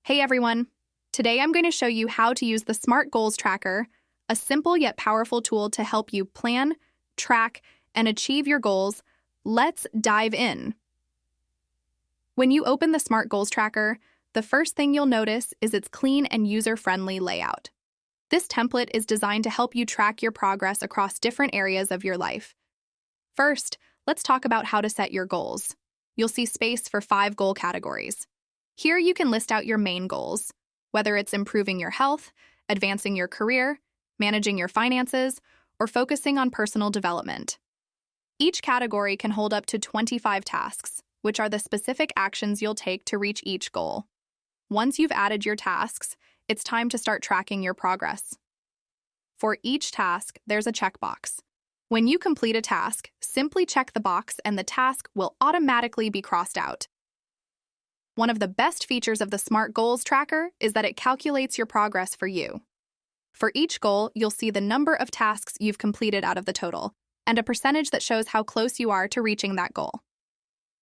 Hey everyone! Today I'm going to show you how to use the Smart Goals Tracker, a simple yet powerful tool to help you plan, track, and achieve your goals. Let's dive in. When you open the Smart Goals Tracker, the first thing you'll notice is its clean and user-friendly layout. This template is designed to help you track your progress across different areas of your life. First, let's talk about how to set your goals. You'll see space for 5 goal categories. Here you can list out your main goals, whether it's improving your health, advancing your career, managing your finances, or focusing on personal development. Each category can hold up to 25 tasks, which are the specific actions you'll take to reach each goal. Once you've added your tasks, it's time to start tracking your progress. For each task, there's a checkbox. When you complete a task, simply check the box and the task will automatically be crossed out. One of the best features of the Smart Goals Tracker is that it calculates your progress for you. For each goal, you'll see the number of tasks you've completed out of the total, and a percentage that shows how close you are to reaching that goal.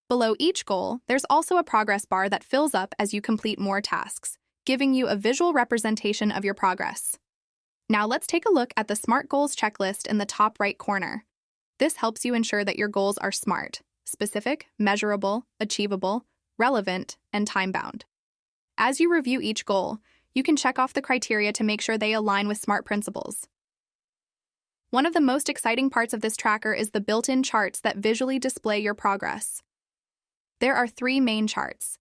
Below each goal, there's also a progress bar that fills up as you complete more tasks, giving you a visual representation of your progress. Now let's take a look at the Smart Goals checklist in the top right corner. This helps you ensure that your goals are SMART, specific, measurable, achievable, relevant, and time-bound. As you review each goal, you can check off the criteria to make sure they align with SMART principles. One of the most exciting parts of this tracker is the built-in charts that visually display your progress. There are 3 main charts.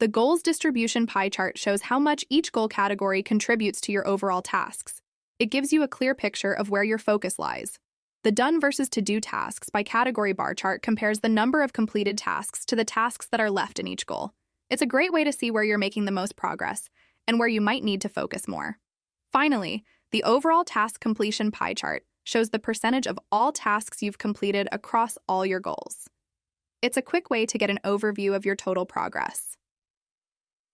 The goals distribution pie chart shows how much each goal category contributes to your overall tasks. It gives you a clear picture of where your focus lies. The done versus to-do tasks by category bar chart compares the number of completed tasks to the tasks that are left in each goal. It's a great way to see where you're making the most progress and where you might need to focus more. Finally, the overall task completion pie chart shows the percentage of all tasks you've completed across all your goals. It's a quick way to get an overview of your total progress.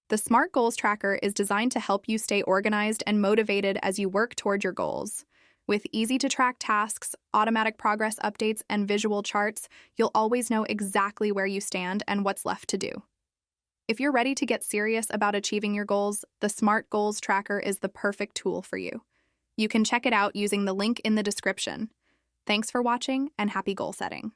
The Smart Goals Tracker is designed to help you stay organized and motivated as you work toward your goals. With easy-to-track tasks, automatic progress updates, and visual charts, you'll always know exactly where you stand and what's left to do. If you're ready to get serious about achieving your goals, the Smart Goals Tracker is the perfect tool for you. You can check it out using the link in the description. Thanks for watching, and happy goal setting.